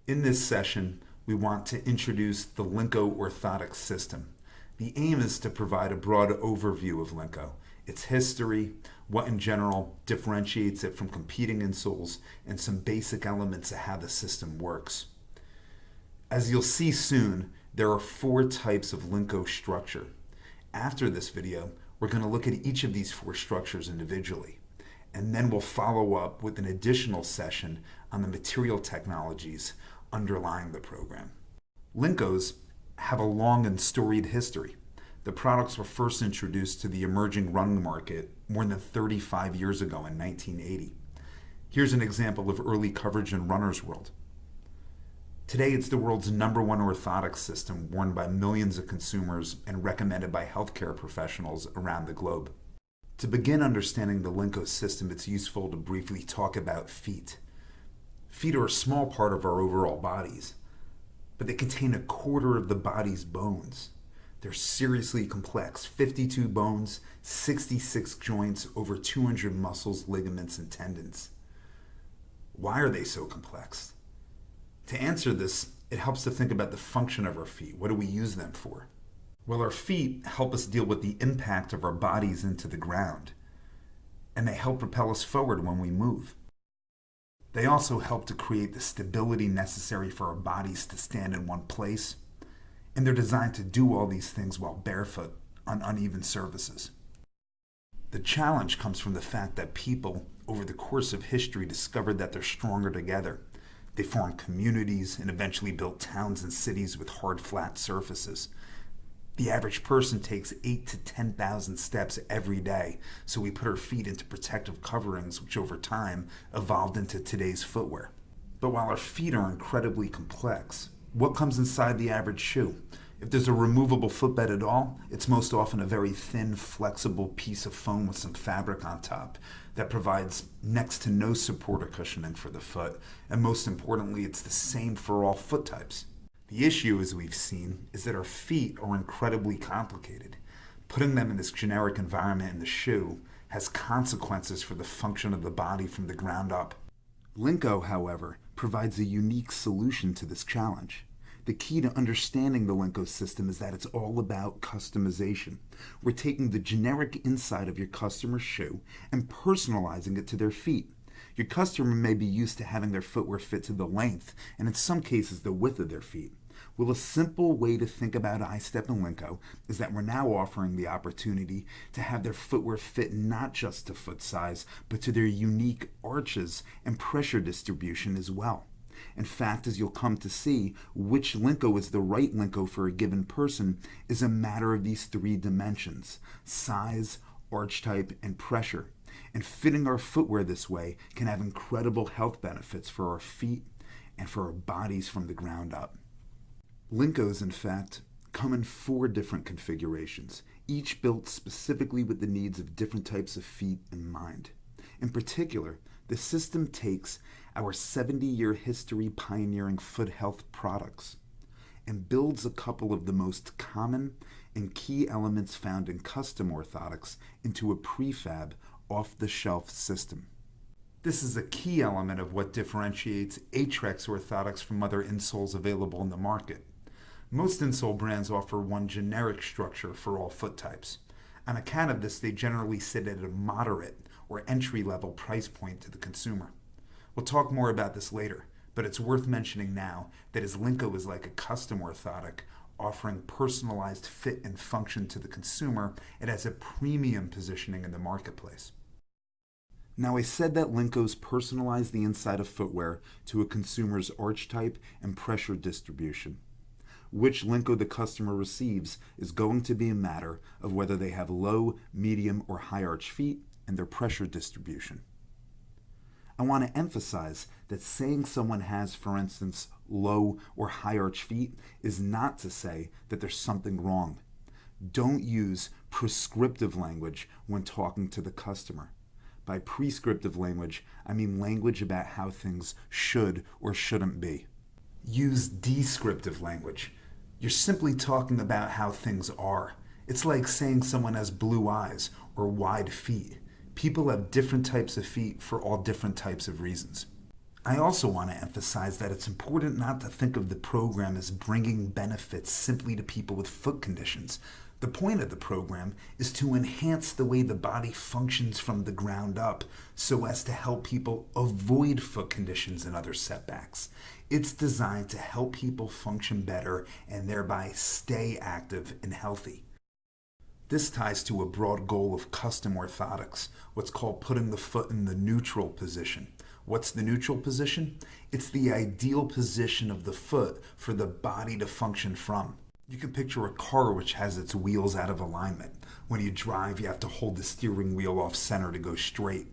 In this session, we want to introduce the Lyncos orthotic system. The aim is to provide a broad overview of Lyncos, its history, what in general differentiates it from competing insoles, and some basic elements of how the system works. As you'll see soon, there are 4 types of Lyncos structure. After this video, we're going to look at each of these 4 structures individually, and then we'll follow up with an additional session on the material technologies underlying the program. Lyncos have a long and storied history. The products were first introduced to the emerging running market more than 35 years ago in 1980. Here's an example of early coverage in Runner's World. Today, it's the world's #1 orthotic system worn by millions of consumers and recommended by healthcare professionals around the globe. To begin understanding the Lyncos system, it's useful to briefly talk about feet. Feet are a small part of our overall bodies, but they contain 1/4 of the body's bones. They're seriously complex: 52 bones, 66 joints, over 200 muscles, ligaments, and tendons. Why are they so complex? To answer this, it helps to think about the function of our feet. What do we use them for? Well, our feet help us deal with the impact of our bodies into the ground, and they help propel us forward when we move. They also help to create the stability necessary for our bodies to stand in one place, and they're designed to do all these things while barefoot on uneven surfaces. The challenge comes from the fact that people, over the course of history, discovered that they're stronger together. They formed communities and eventually built towns and cities with hard, flat surfaces. The average person takes 8,000 to 10,000 steps every day, so we put our feet into protective coverings, which over time evolved into today's footwear. But while our feet are incredibly complex, what comes inside the average shoe? If there's a removable footbed at all, it's most often a very thin, flexible piece of foam with some fabric on top that provides next to no support or cushioning for the foot, and most importantly, it's the same for all foot types. The issue, as we've seen, is that our feet are incredibly complicated. Putting them in this generic environment in the shoe has consequences for the function of the body from the ground up. Lyncos, however, provides a unique solution to this challenge. The key to understanding the Lyncos system is that it's all about customization. We're taking the generic inside of your customer's shoe and personalizing it to their feet. Your customer may be used to having their footwear fit to the length, and in some cases the width of their feet. Well, a simple way to think about I-Step and Lyncos is that we're now offering the opportunity to have their footwear fit not just to foot size, but to their unique arches and pressure distribution as well. In fact, as you'll come to see, which Lyncos is the right Lyncos for a given person is a matter of these 3 dimensions: size, arch type, and pressure. And fitting our footwear this way can have incredible health benefits for our feet and for our bodies from the ground up. Lyncos, in fact, come in 4 different configurations, each built specifically with the needs of different types of feet in mind. In particular, the system takes our 70-year history pioneering foot health products and builds a couple of the most common and key elements found in custom orthotics into a prefab, off-the-shelf system. This is a key element of what differentiates Atrex orthotics from other insoles available in the market. Most insole brands offer one generic structure for all foot types. On account of this, they generally sit at a moderate or entry-level price point to the consumer. We'll talk more about this later, but it's worth mentioning now that as Lyncos is like a custom orthotic, offering personalized fit and function to the consumer, it has a premium positioning in the marketplace. Now, I said that Lyncos personalize the inside of footwear to a consumer's arch type and pressure distribution. Which Lyncos the customer receives is going to be a matter of whether they have low, medium, or high arch feet and their pressure distribution. I want to emphasize that saying someone has, for instance, low or high arch feet is not to say that there's something wrong. Don't use prescriptive language when talking to the customer. By prescriptive language, I mean language about how things should or shouldn't be. Use descriptive language. You're simply talking about how things are. It's like saying someone has blue eyes or wide feet. People have different types of feet for all different types of reasons. I also want to emphasize that it's important not to think of the program as bringing benefits simply to people with foot conditions. The point of the program is to enhance the way the body functions from the ground up so as to help people avoid foot conditions and other setbacks. It's designed to help people function better and thereby stay active and healthy. This ties to a broad goal of custom orthotics, what's called putting the foot in the neutral position. What's the neutral position? It's the ideal position of the foot for the body to function from. You can picture a car which has its wheels out of alignment. When you drive, you have to hold the steering wheel off center to go straight.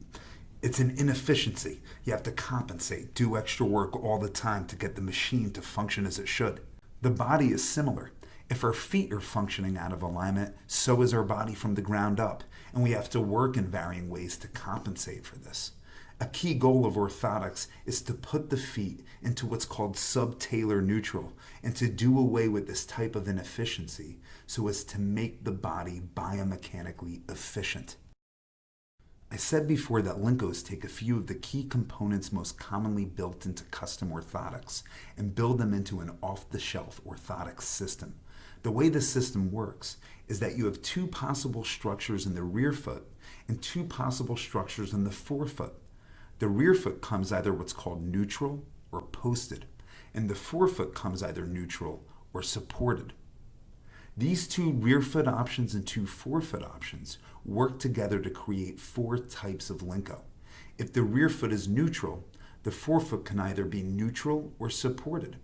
It's an inefficiency. You have to compensate, do extra work all the time to get the machine to function as it should. The body is similar. If our feet are functioning out of alignment, so is our body from the ground up, and we have to work in varying ways to compensate for this. A key goal of orthotics is to put the feet into what's called subtalar neutral and to do away with this type of inefficiency so as to make the body biomechanically efficient. I said before that Lyncos take a few of the key components most commonly built into custom orthotics and build them into an off-the-shelf orthotics system. The way the system works is that you have two possible structures in the rear foot and two possible structures in the forefoot. The rear foot comes either what's called neutral or posted, and the forefoot comes either neutral or supported. These two rear foot options and two forefoot options work together to create four types of Lynco. If the rear foot is neutral, the forefoot can either be neutral or supported.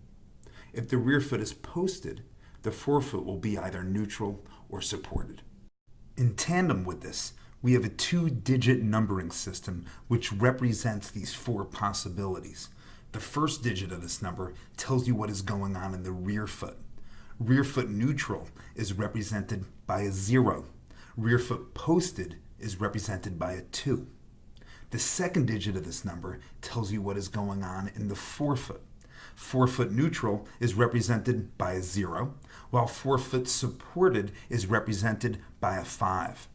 If the rear foot is posted, the forefoot will be either neutral or supported. In tandem with this, we have a two-digit numbering system which represents these four possibilities. The first digit of this number tells you what is going on in the rear foot. Rear foot neutral is represented by a 0. Rear foot posted is represented by a 2. The second digit of this number tells you what is going on in the forefoot. Forefoot neutral is represented by a 0, while forefoot supported is represented by a 5.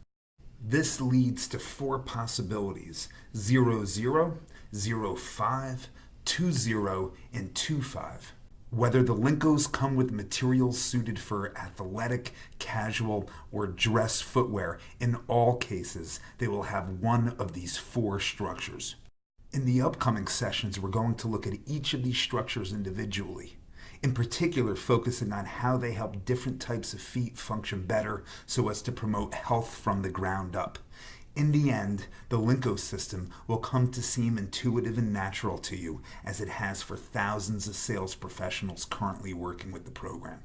This leads to four possibilities: 0, 0, 0, 5, 2, 0, and 2, 5. Whether the Lyncos come with materials suited for athletic, casual, or dress footwear, in all cases, they will have one of these four structures. In the upcoming sessions, we're going to look at each of these structures individually, in particular focusing on how they help different types of feet function better so as to promote health from the ground up. In the end, the Lyncos system will come to seem intuitive and natural to you, as it has for thousands of sales professionals currently working with the program.